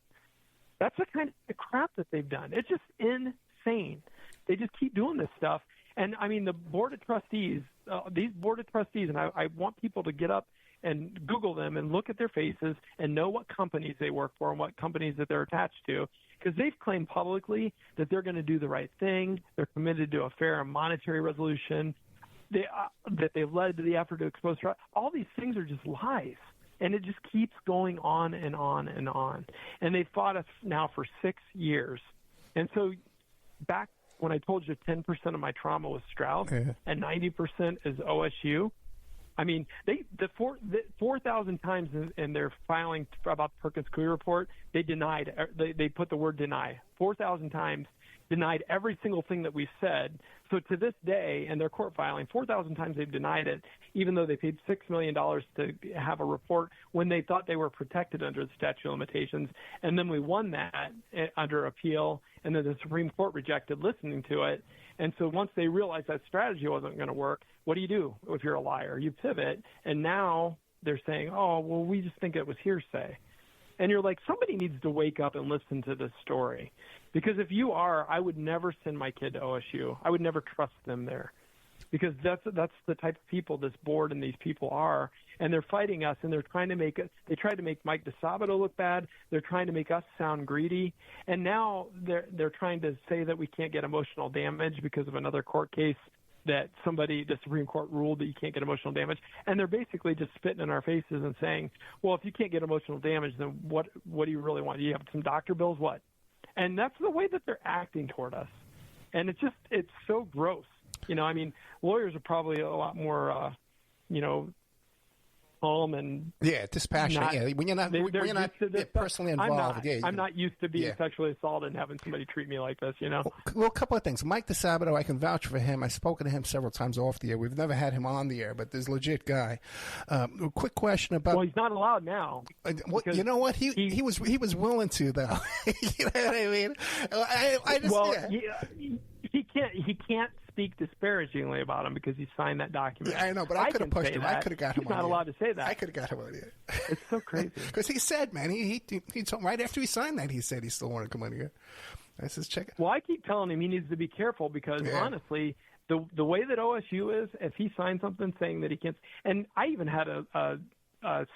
That's the kind of crap that they've done. It's just insane. They just keep doing this stuff. And, I mean, the Board of Trustees, these Board of Trustees, and I want people to get up and Google them and look at their faces and know what companies they work for and what companies that they're attached to, because they've claimed publicly that they're going to do the right thing. They're committed to a fair and monetary resolution, that they've led to the effort to expose fraud. All these things are just lies. And it just keeps going on and on and on. And they've fought us now for 6 years. And so back when I told you 10% of my trauma was Strauss and 90% is OSU, I mean, the 4,000 times in their filing about the Perkins Coie report, they denied. They put the word deny 4,000 times, denied every single thing that we said. So to this day, in their court filing, 4,000 times they've denied it, even though they paid $6 million to have a report when they thought they were protected under the statute of limitations. And then we won that under appeal, and then the Supreme Court rejected listening to it. And so once they realized that strategy wasn't going to work, what do you do if you're a liar? You pivot, and now they're saying, oh, well, we just think it was hearsay. And you're like, somebody needs to wake up and listen to this story. Because if you are, I would never send my kid to OSU. I would never trust them there. Because that's the type of people this board and these people are. And they're fighting us, and they're trying to make it. They tried to make Mike DeSabato look bad. They're trying to make us sound greedy. And now they're trying to say that we can't get emotional damage because of another court case that the Supreme Court ruled that you can't get emotional damage. And they're basically just spitting in our faces and saying, well, if you can't get emotional damage, then what do you really want? Do you have some doctor bills? What? And that's the way that they're acting toward us. And it's so gross. You know, I mean, lawyers are probably a lot more, calm and dispassionate. When you're not personally involved. I'm not used to being sexually assaulted and having somebody treat me like this. Well, a couple of things. Mike DeSabato, I can vouch for him. I've spoken to him several times off the air. We've never had him on the air, but there's a legit guy. A quick question about. Well, he's not allowed now. You know what? He was willing to though. You know what I mean? I just he can't speak disparagingly about him because he signed that document. Yeah, I know, but I could have pushed him. I could have got him. He's not allowed to say that. I could have got him on here. It's so crazy. Because he said, man, he told, right after he signed that, he said he still wanted to come on here. I says, check it. Well, I keep telling him he needs to be careful because honestly, the way that OSU is, if he signs something saying that he can't, and I even had a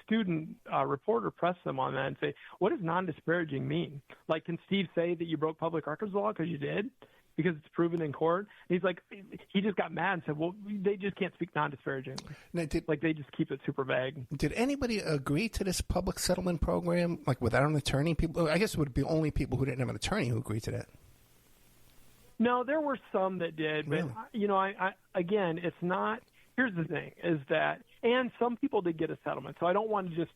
student reporter press them on that and say, what does non-disparaging mean? Like, can Steve say that you broke public records law because you did? Because it's proven in court. And he's like, he just got mad and said, well, they just can't speak non-disparagingly. Now, they just keep it super vague. Did anybody agree to this public settlement program, like without an attorney? People, I guess it would be only people who didn't have an attorney who agreed to that. No, there were some that did, but I again, it's not. Here's the thing: is that, and some people did get a settlement. So I don't want to just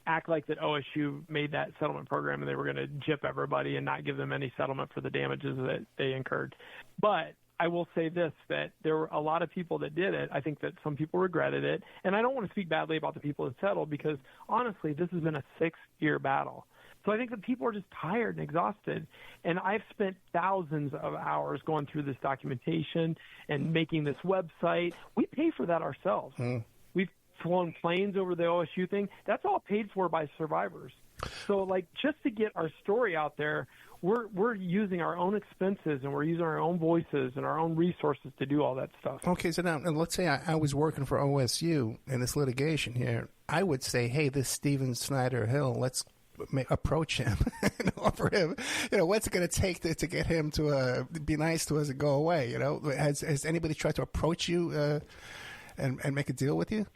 act like that OSU made that settlement program and they were going to gyp everybody and not give them any settlement for the damages that they incurred. But I will say this, that there were a lot of people that did it. I think that some people regretted it. And I don't want to speak badly about the people that settled because, honestly, this has been a 6-year battle. So I think that people are just tired and exhausted. And I've spent thousands of hours going through this documentation and making this website. We pay for that ourselves. We've flown planes over the OSU thing. That's all paid for by survivors. So, just to get our story out there, we're using our own expenses and we're using our own voices and our own resources to do all that stuff. Okay, so now let's say I was working for OSU in this litigation here. I would say, hey, this Stephen Snyder Hill, let's approach him and offer him, what's it going to take to get him to be nice to us and go away? Has anybody tried to approach you and make a deal with you?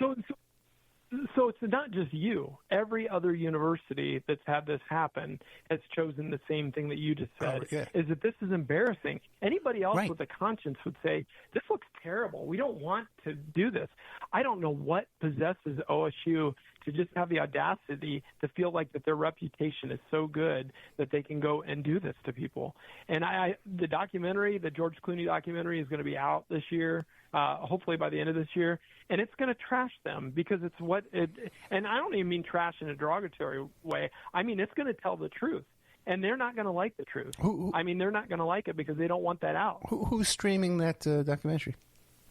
So it's not just you. Every other university that's had this happen has chosen the same thing that you just said, is that this is embarrassing. Anybody else with a conscience would say, this looks terrible. We don't want to do this. I don't know what possesses OSU to just have the audacity to feel like that their reputation is so good that they can go and do this to people. And the documentary, the George Clooney documentary, is going to be out this year, hopefully by the end of this year, and it's going to trash them because it's and I don't even mean trash in a derogatory way. I mean, it's going to tell the truth. And they're not going to like the truth. They're not going to like it because they don't want that out. Who's streaming that documentary?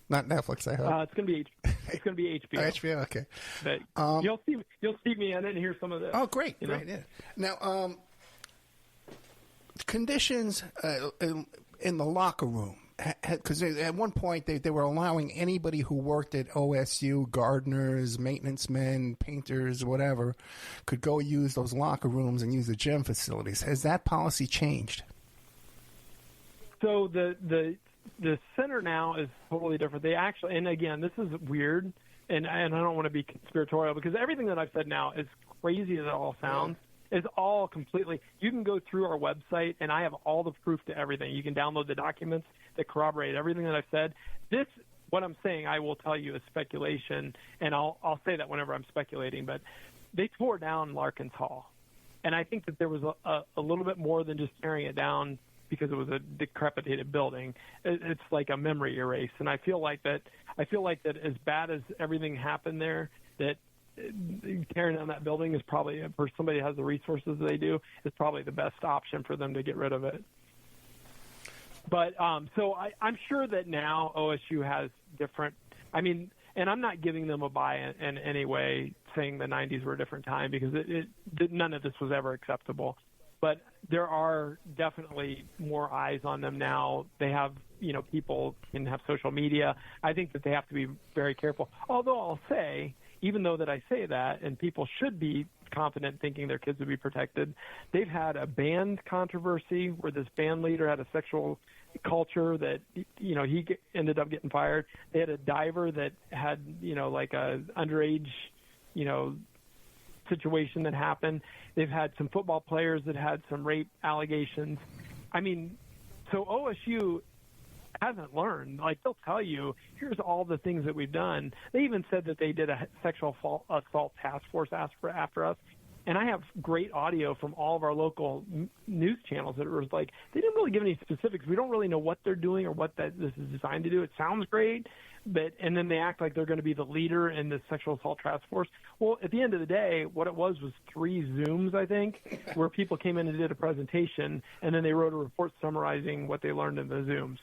Not Netflix, I hope. It's going to be HBO. HBO, okay. But you'll see me in it and hear some of this. Oh, great, great. Yeah. Now, conditions in the locker room, because at one point they were allowing anybody who worked at OSU, gardeners, maintenance men, painters, whatever, could go use those locker rooms and use the gym facilities. Has that policy changed? So the center now is totally different. They actually, and again, this is weird, and I don't want to be conspiratorial because everything that I've said now, as crazy as it all sounds, is all completely. You can go through our website, and I have all the proof to everything. You can download the documents that corroborate everything that I've said. What I'm saying, I will tell you is speculation, and I'll say that whenever I'm speculating. But they tore down Larkins Hall, and I think that there was a little bit more than just tearing it down because it was a decrepitated building. It's like a memory erase, and I feel like that as bad as everything happened there, that tearing down that building is probably, for somebody that has the resources they do, is probably the best option for them to get rid of it. But so I'm sure that now OSU has different. I mean, and I'm not giving them a buy in any way, saying the 90s were a different time because none of this was ever acceptable. But there are definitely more eyes on them now. They have, people can have social media. I think that they have to be very careful. Although I'll say, even though that I say that, and people should be confident thinking their kids would be protected, they've had a band controversy where this band leader had a sexual culture that, he ended up getting fired. They had a diver that had, like a underage, situation that happened. They've had some football players that had some rape allegations. I mean, so OSU hasn't learned. Like, they'll tell you, here's all the things that we've done. They even said that they did a sexual assault task force after us. And I have great audio from all of our local news channels that was like, they didn't really give any specifics. We don't really know what they're doing or what this is designed to do. It sounds great, and then they act like they're going to be the leader in the sexual assault task force. Well, at the end of the day, what it was 3 Zooms, I think, where people came in and did a presentation, and then they wrote a report summarizing what they learned in the Zooms.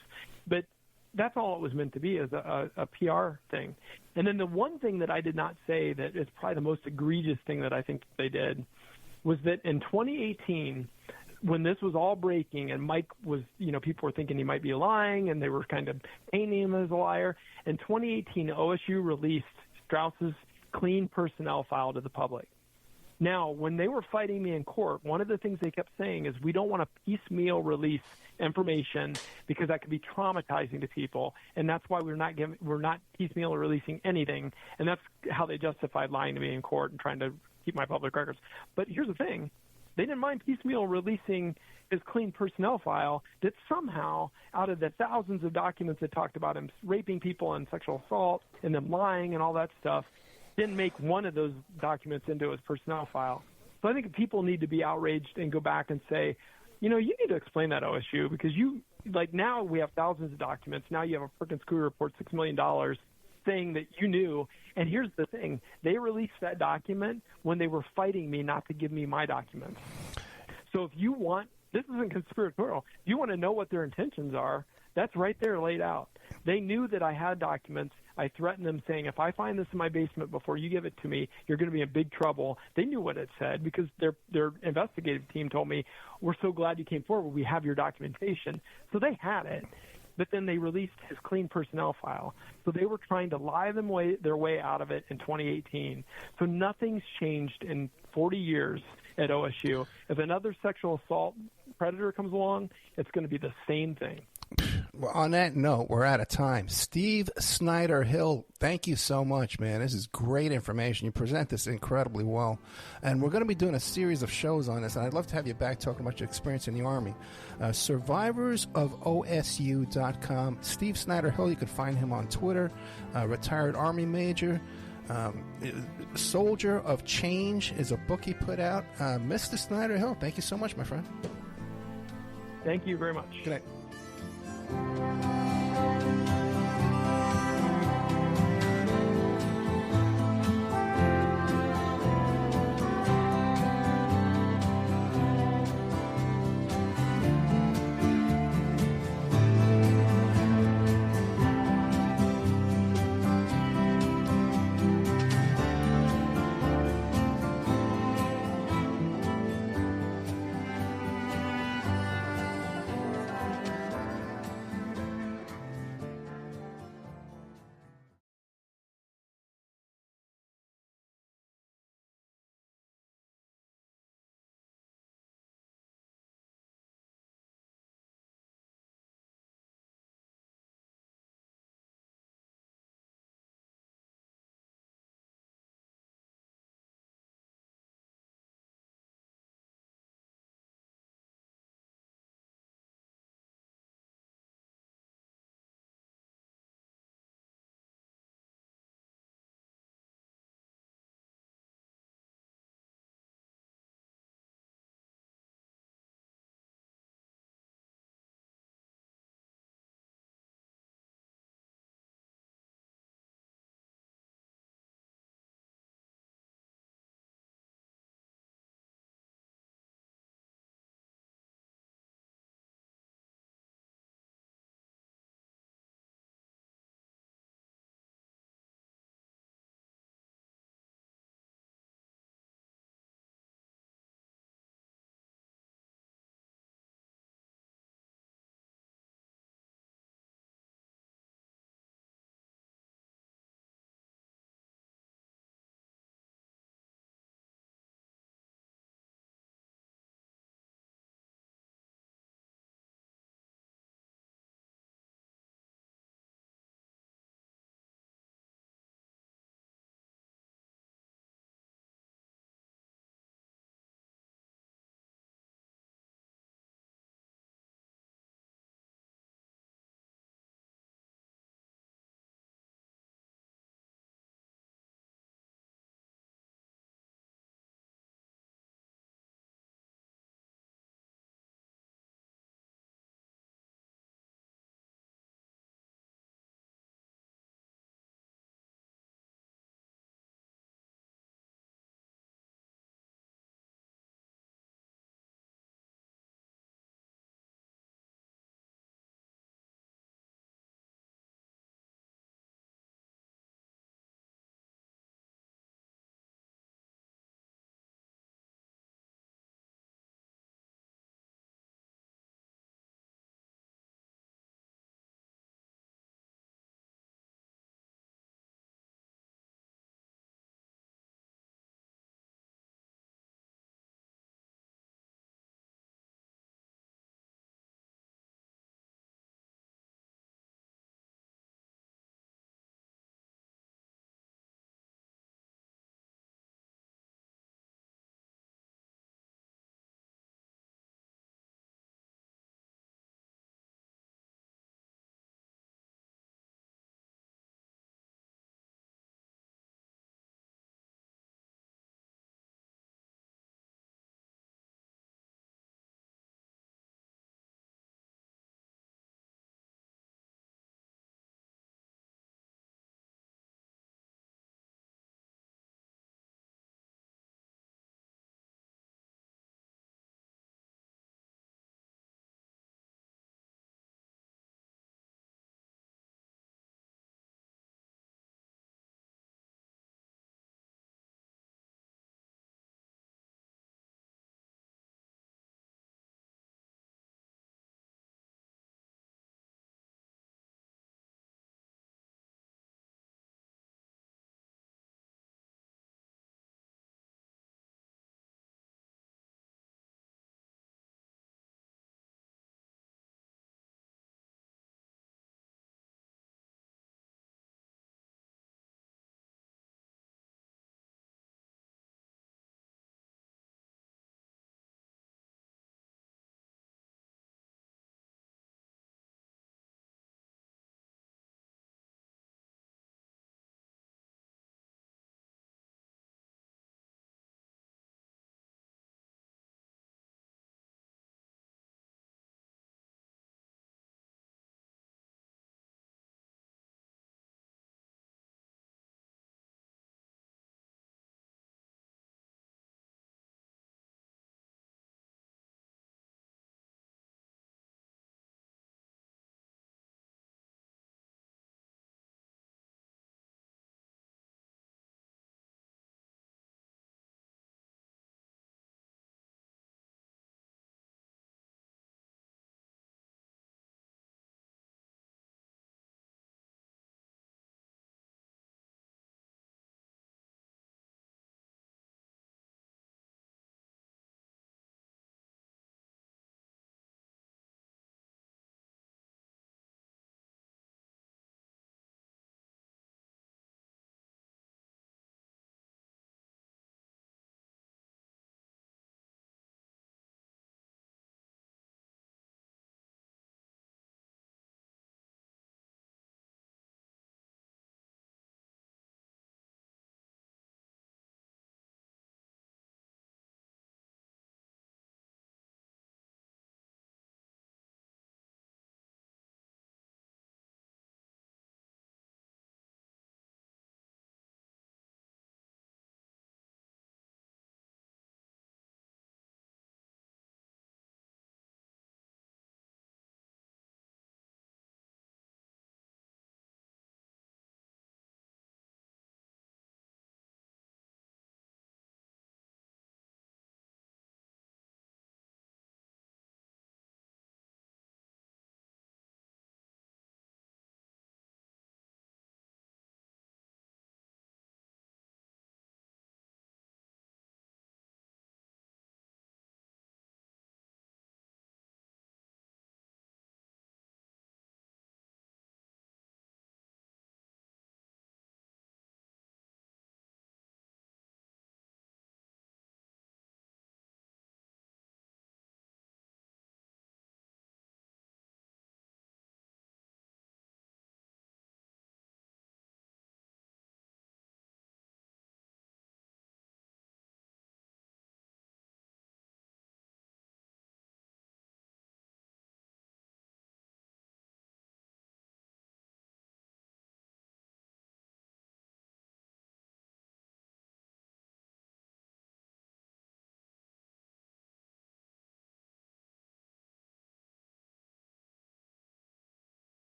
But that's all it was meant to be, as a PR thing. And then the one thing that I did not say that is probably the most egregious thing that I think they did was that in 2018, when this was all breaking and Mike was, people were thinking he might be lying and they were kind of painting him as a liar. In 2018, OSU released Strauss's clean personnel file to the public. Now, when they were fighting me in court, one of the things they kept saying is we don't want to piecemeal release information because that could be traumatizing to people, and that's why we're not piecemeal releasing anything, and that's how they justified lying to me in court and trying to keep my public records. But here's the thing. They didn't mind piecemeal releasing his clean personnel file that somehow, out of the thousands of documents that talked about him raping people and sexual assault and them lying and all that stuff, didn't make one of those documents into his personnel file. So I think people need to be outraged and go back and say, you need to explain that, OSU, because now we have thousands of documents. Now you have a freaking screw report, $6 million, saying that you knew. And here's the thing. They released that document when they were fighting me not to give me my documents. So if you want, this isn't conspiratorial. If you want to know what their intentions are, that's right there laid out. They knew that I had documents. I threatened them saying, if I find this in my basement before you give it to me, you're going to be in big trouble. They knew what it said because their investigative team told me, we're so glad you came forward. We have your documentation. So they had it. But then they released his clean personnel file. So they were trying to lie their way out of it in 2018. So nothing's changed in 40 years at OSU. If another sexual assault predator comes along, it's going to be the same thing. Well, on that note, we're out of time. Steve Snyder Hill, thank you so much, man. This is great information. You present this incredibly well. And we're going to be doing a series of shows on this, and I'd love to have you back talking about your experience in the Army. SurvivorsOfOSU.com. Steve Snyder Hill, you can find him on Twitter. Retired Army Major. Soldier of Change is a book he put out. Mr. Snyder Hill, thank you so much, my friend. Thank you very much. Good night.